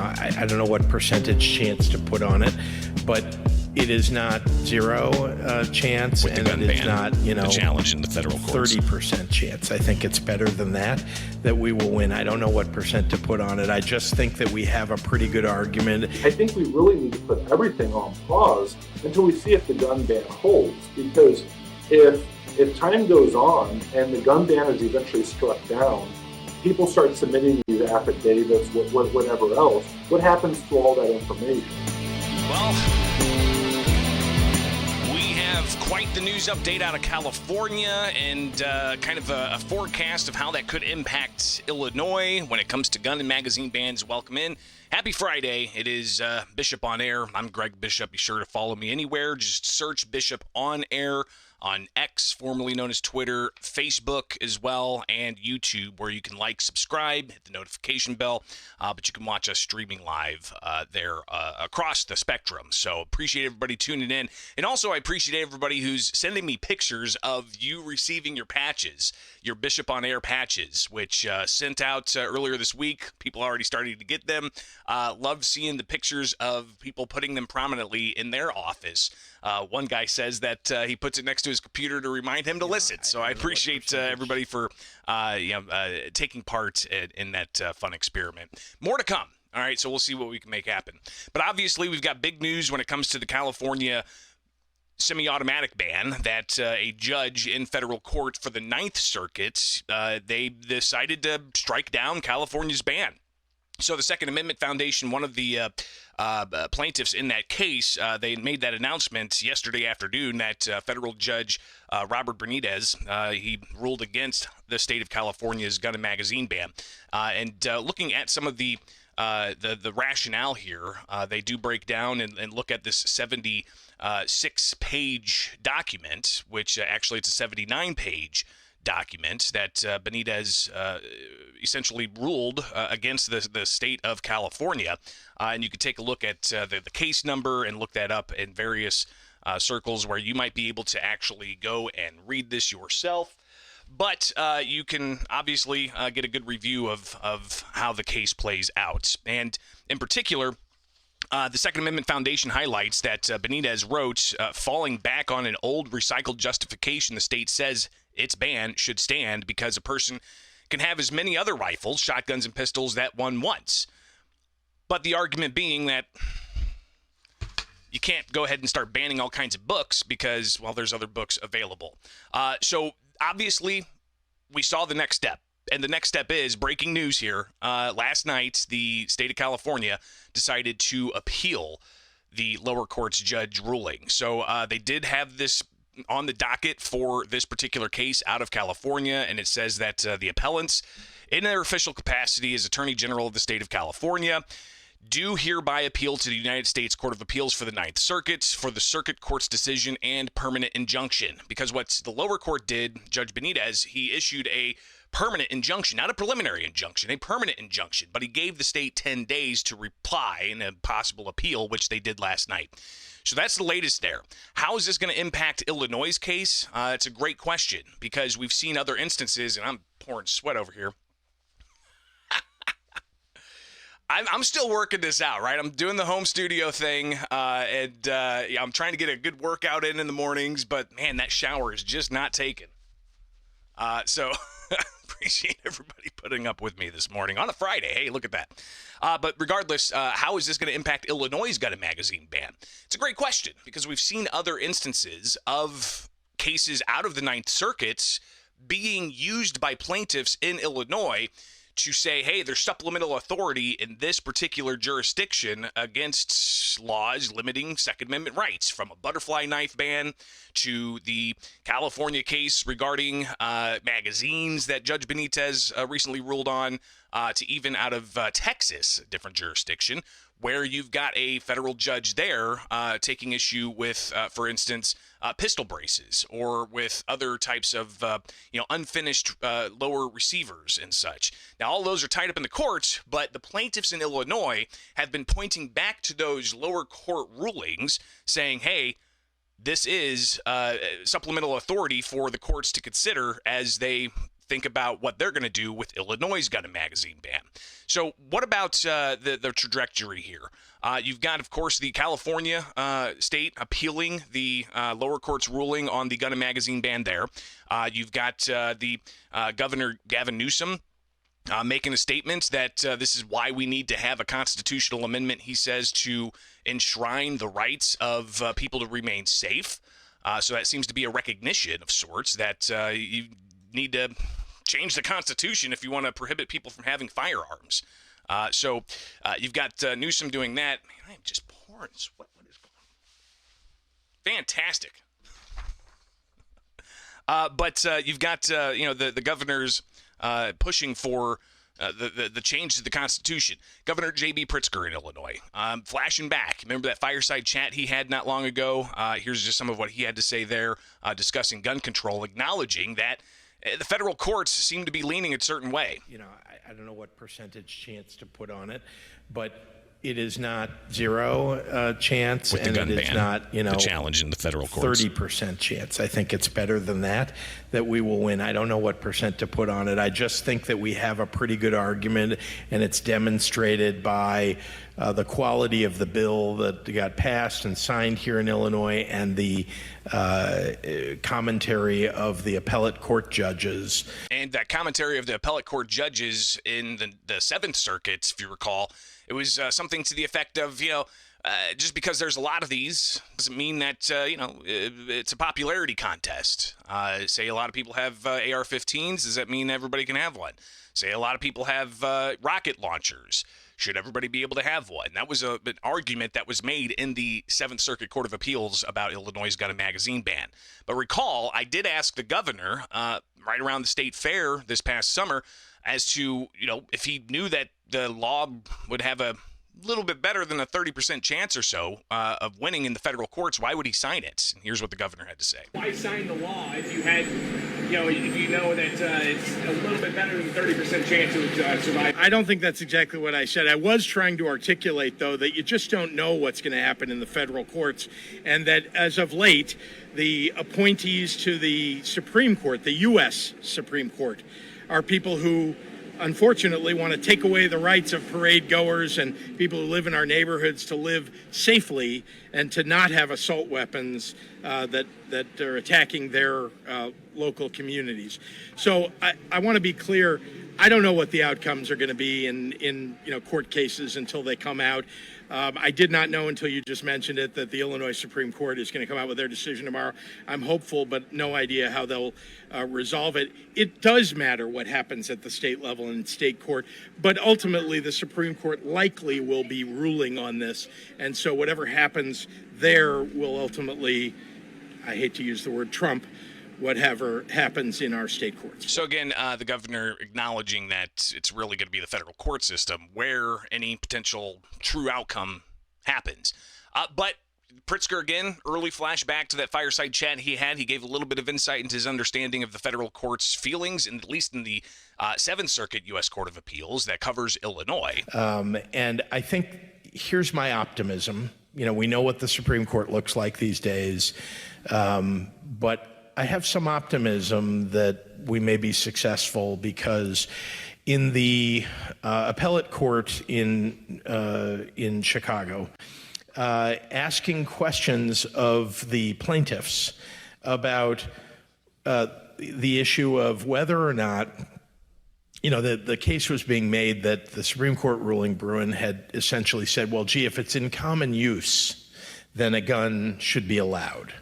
I don't know what percentage chance to put on it, but it is not zero chance, with the and gun it is ban, not, the challenge in the federal courts. 30% chance. I think it's better than that we will win. I don't know what percent to put on it. I just think that we have a pretty good argument. I think we really need to put everything on pause until we see if the gun ban holds, because if time goes on and the gun ban is eventually struck down, people start submitting these affidavits, whatever else, what happens to all that information? Well, we have quite the news update out of California and kind of a forecast of how that could impact Illinois when it comes to gun and magazine bans. Welcome in. Happy Friday. It is Bishop on Air. I'm Greg Bishop. Be sure to follow me anywhere. Just search Bishop on Air on X, formerly known as Twitter, Facebook as well, and YouTube, where you can like, subscribe, hit the notification bell, but you can watch us streaming live there across the spectrum. So appreciate everybody tuning in. And also I appreciate everybody who's sending me pictures of you receiving your patches, your Bishop on Air patches, which sent out earlier this week. People already started to get them. Love seeing the pictures of people putting them prominently in their office. One guy says that he puts it next to his computer to remind him to listen. So I appreciate everybody for taking part in that fun experiment. More to come. All right, so we'll see what we can make happen. But obviously, we've got big news when it comes to the California semi-automatic ban that a judge in federal court for the Ninth Circuit, they decided to strike down California's ban. So the Second Amendment Foundation, one of the plaintiffs in that case, they made that announcement yesterday afternoon that federal judge Robert Benitez, he ruled against the state of California's gun and magazine ban. And looking at some of the rationale here, they do break down and look at this 76-page document, which actually it's a 79-page document that Benitez essentially ruled against the state of California. And you can take a look at the case number and look that up in various circles where you might be able to actually go and read this yourself. But you can obviously get a good review of how the case plays out. And in particular, the Second Amendment Foundation highlights that Benitez wrote, falling back on an old recycled justification, the state says its ban should stand because a person can have as many other rifles, shotguns, and pistols that one wants. But the argument being that you can't go ahead and start banning all kinds of books because, well, there's other books available. So obviously, we saw the next step. And the next step is breaking news here. Last night, the state of California decided to appeal the lower court's judge ruling. So they did have this on the docket for this particular case out of California, and it says that the appellants, in their official capacity as Attorney General of the state of California, do hereby appeal to the United States Court of Appeals for the Ninth Circuit for the circuit court's decision and permanent injunction. Because what the lower court did, Judge Benitez, he issued a permanent injunction, not a preliminary injunction, a permanent injunction, but he gave the state 10 days to reply in a possible appeal, which they did last night. So that's the latest there. How is this going to impact Illinois' case? It's a great question because we've seen other instances, and I'm pouring sweat over here. I'm still working this out, right? I'm doing the home studio thing, and I'm trying to get a good workout in the mornings, but man, that shower is just not taken. So appreciate everybody putting up with me this morning on a Friday. Hey, look at that. But regardless, how is this going to impact Illinois' gun and magazine ban? It's a great question because we've seen other instances of cases out of the Ninth Circuit being used by plaintiffs in Illinois to say, hey, there's supplemental authority in this particular jurisdiction against laws limiting Second Amendment rights, from a butterfly knife ban to the California case regarding magazines that Judge Benitez recently ruled on, to even out of Texas, a different jurisdiction, where you've got a federal judge there taking issue with, for instance, pistol braces or with other types of, unfinished lower receivers and such. Now, all those are tied up in the courts, but the plaintiffs in Illinois have been pointing back to those lower court rulings saying, hey, this is supplemental authority for the courts to consider as they think about what they're going to do with Illinois' gun and magazine ban. So what about the trajectory here? You've got, of course, the California state appealing the lower court's ruling on the gun and magazine ban there. You've got the Governor Gavin Newsom making a statement that this is why we need to have a constitutional amendment, he says, to enshrine the rights of people to remain safe. So that seems to be a recognition of sorts that you need to change the Constitution if you want to prohibit people from having firearms. So you've got Newsom doing that. Man, I am just pouring sweat. What is going on? Fantastic. But you've got the governors pushing for the change to the Constitution. Governor J.B. Pritzker in Illinois, flashing back. Remember that fireside chat he had not long ago? Here's just some of what he had to say there, discussing gun control, acknowledging that the federal courts seem to be leaning a certain way. I don't know what percentage chance to put on it, but it is not zero chance, With the gun it is ban, not, the challenge in the federal courts. 30% chance. I think it's better than that we will win. I don't know what percent to put on it. I just think that we have a pretty good argument, and it's demonstrated by the quality of the bill that got passed and signed here in Illinois, and the commentary of the appellate court judges. And that commentary of the appellate court judges in the Seventh Circuit, if you recall, it was something to the effect of, just because there's a lot of these doesn't mean that, it's a popularity contest. Say a lot of people have AR-15s. Does that mean everybody can have one? Say a lot of people have rocket launchers. Should everybody be able to have one? That was an argument that was made in the Seventh Circuit Court of Appeals about Illinois' gun and magazine ban. But recall, I did ask the governor right around the state fair this past summer as to, if he knew that the law would have a little bit better than a 30% chance or so of winning in the federal courts, why would he sign it? And here's what the governor had to say. Why sign the law if you had, if you know that it's a little bit better than 30% chance it would survive? I don't think that's exactly what I said. I was trying to articulate, though, that you just don't know what's going to happen in the federal courts, and that as of late, the appointees to the Supreme Court, the U.S. Supreme Court, are people who unfortunately want to take away the rights of parade goers and people who live in our neighborhoods to live safely and to not have assault weapons that are attacking their local communities. So I want to be clear. I don't know what the outcomes are going to be in court cases until they come out. I did not know until you just mentioned it that the Illinois Supreme Court is going to come out with their decision tomorrow. I'm hopeful, but no idea how they'll resolve it. It does matter what happens at the state level and state court, but ultimately the Supreme Court likely will be ruling on this. And so whatever happens there will ultimately, I hate to use the word trump, whatever happens in our state courts. So again, the governor acknowledging that it's really going to be the federal court system where any potential true outcome happens. But Pritzker, again, early flashback to that fireside chat he had. He gave a little bit of insight into his understanding of the federal court's feelings, and at least in the Seventh Circuit U.S. Court of Appeals that covers Illinois. And I think here's my optimism. We know what the Supreme Court looks like these days, but I have some optimism that we may be successful because in the appellate court in Chicago, asking questions of the plaintiffs about the issue of whether or not, the case was being made that the Supreme Court ruling, Bruin, had essentially said, well, gee, if it's in common use, then a gun should be allowed.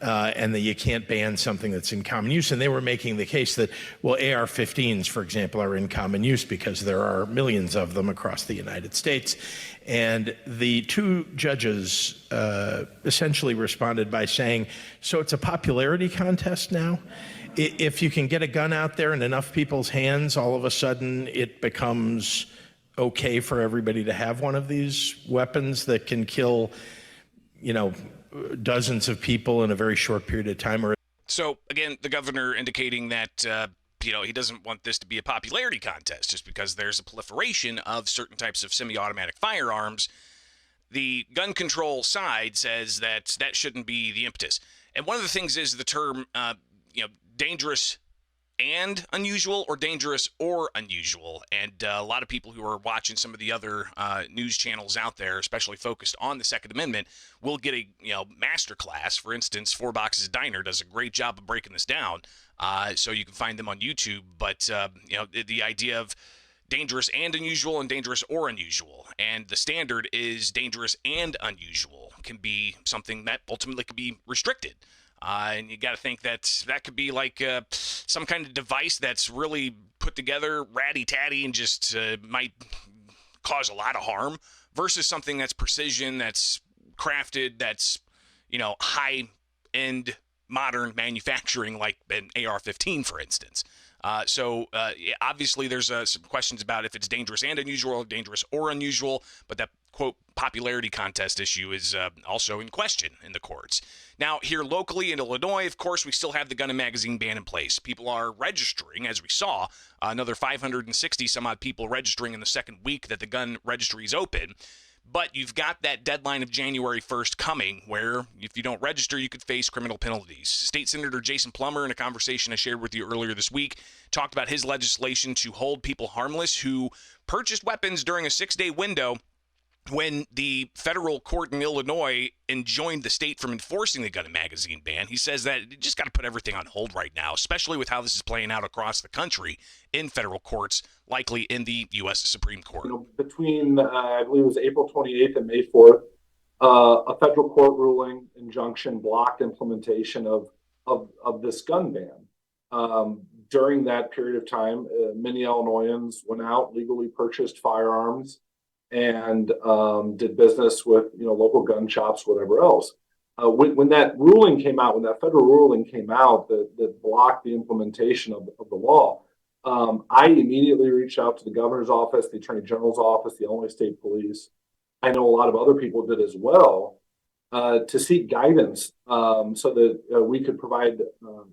And that you can't ban something that's in common use. And they were making the case that, well, AR-15s, for example, are in common use because there are millions of them across the United States. And the two judges essentially responded by saying, so it's a popularity contest now? If you can get a gun out there in enough people's hands, all of a sudden it becomes okay for everybody to have one of these weapons that can kill, dozens of people in a very short period of time. So again, the governor indicating that he doesn't want this to be a popularity contest just because there's a proliferation of certain types of semi-automatic firearms. The gun control side says that shouldn't be the impetus. And one of the things is the term dangerous and unusual, or dangerous or unusual. And a lot of people who are watching some of the other news channels out there, especially focused on the Second Amendment, will get a master class. For instance, Four Boxes Diner does a great job of breaking this down, so you can find them on YouTube. But the idea of dangerous and unusual and dangerous or unusual, and the standard is dangerous and unusual, can be something that ultimately could be restricted. And you got to think that could be like some kind of device that's really put together ratty-tatty and just might cause a lot of harm, versus something that's precision, that's crafted, that's high-end modern manufacturing, like an AR-15, for instance. So obviously there's some questions about if it's dangerous and unusual, dangerous or unusual, but that, quote, popularity contest issue is also in question in the courts. Now, here locally in Illinois, of course, we still have the gun and magazine ban in place. People are registering, as we saw, another 560 some odd people registering in the second week that the gun registry is open. But you've got that deadline of January 1st coming, where if you don't register, you could face criminal penalties. State Senator Jason Plummer, in a conversation I shared with you earlier this week, talked about his legislation to hold people harmless who purchased weapons during a 6-day window when the federal court in Illinois enjoined the state from enforcing the gun and magazine ban. He says that you just got to put everything on hold right now, especially with how this is playing out across the country in federal courts, likely in the U.S. Supreme Court. Between, I believe it was April 28th and May 4th, a federal court ruling injunction blocked implementation of this gun ban. During that period of time, many Illinoisans went out, legally purchased firearms, and did business with local gun shops, whatever else. When that ruling came out, when that federal ruling came out that blocked the implementation of the law, I immediately reached out to the governor's office, the attorney general's office, the Illinois State Police. I know a lot of other people did as well, to seek guidance so that we could provide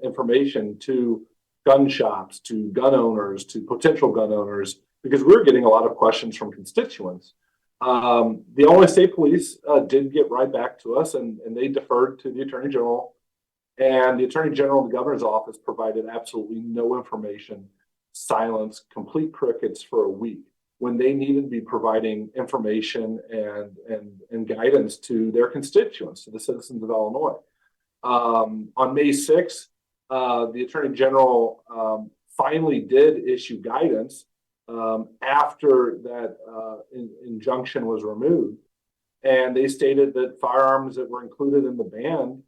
information to gun shops, to gun owners, to potential gun owners, because we're getting a lot of questions from constituents. The Illinois State Police did get right back to us, and they deferred to the Attorney General. And the Attorney General and the Governor's office provided absolutely no information, silence, complete crickets for a week, when they needed to be providing information and guidance to their constituents, to the citizens of Illinois. On May 6th, the Attorney General finally did issue guidance after that injunction was removed. And they stated that firearms that were included in the ban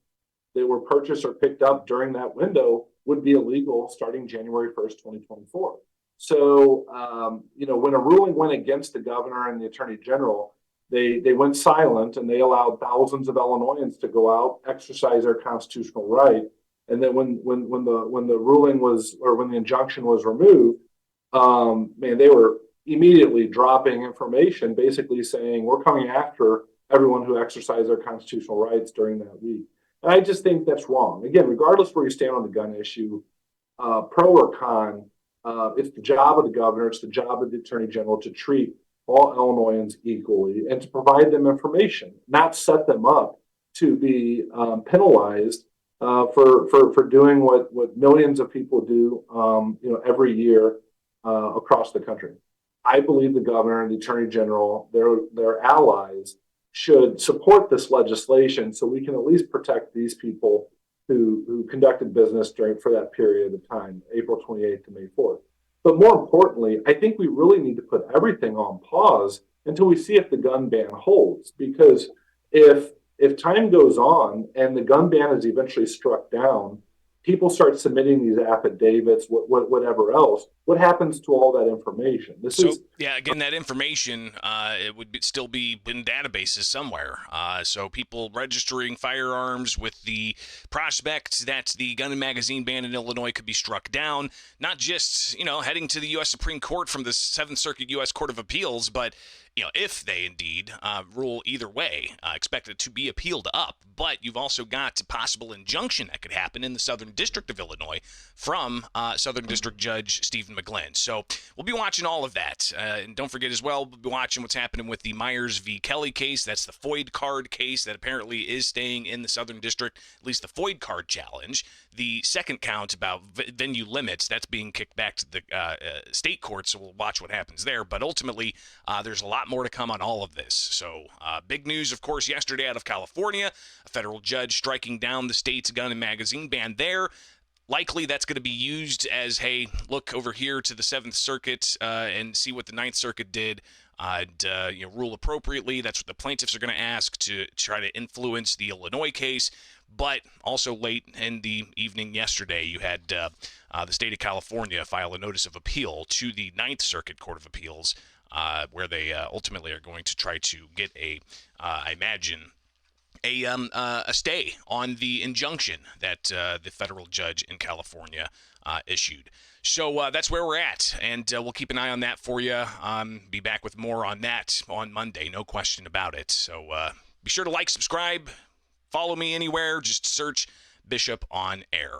that were purchased or picked up during that window would be illegal starting January 1st, 2024. So, when a ruling went against the governor and the attorney general, they went silent, and they allowed thousands of Illinoisans to go out, exercise their constitutional right. And then when the ruling was, or when the injunction was removed, they were immediately dropping information, basically saying, we're coming after everyone who exercised their constitutional rights during that week. And I just think that's wrong. Again, regardless where you stand on the gun issue, pro or con, it's the job of the governor, it's the job of the attorney general to treat all Illinoisans equally and to provide them information, not set them up to be penalized for doing what millions of people do, every year across the country. I believe the governor and the attorney general, their allies, should support this legislation so we can at least protect these people who conducted business for that period of time, April 28th to May 4th. But more importantly, I think we really need to put everything on pause until we see if the gun ban holds. Because if time goes on and the gun ban is eventually struck down, people start submitting these affidavits, whatever else. What happens to all that information? Again, that information, it would still be in databases somewhere. So people registering firearms with the prospect that the gun and magazine ban in Illinois could be struck down, not just, heading to the U.S. Supreme Court from the 7th Circuit U.S. Court of Appeals, but if they indeed rule either way, expect it to be appealed up. But you've also got a possible injunction that could happen in the Southern District of Illinois from Southern District Judge Stephen McGlynn. So we'll be watching all of that. And don't forget as well, we'll be watching what's happening with the Myers v. Kelly case. That's the FOID card case that apparently is staying in the Southern District, at least the FOID card challenge. The second count about venue limits, that's being kicked back to the state court, so we'll watch what happens there. But ultimately, there's a lot more to come on all of this. So big news, of course, yesterday out of California, a federal judge striking down the state's gun and magazine ban there. Likely that's going to be used as, hey, look over here to the 7th Circuit and see what the 9th Circuit did. Rule appropriately. That's what the plaintiffs are going to ask to try to influence the Illinois case. But also late in the evening yesterday, you had the state of California file a notice of appeal to the 9th Circuit Court of Appeals, where they ultimately are going to try to get I imagine, a stay on the injunction that the federal judge in California issued. So that's where we're at, and we'll keep an eye on that for you. Be back with more on that on Monday, no question about it. So be sure to like, subscribe, follow me anywhere. Just search Bishop on Air.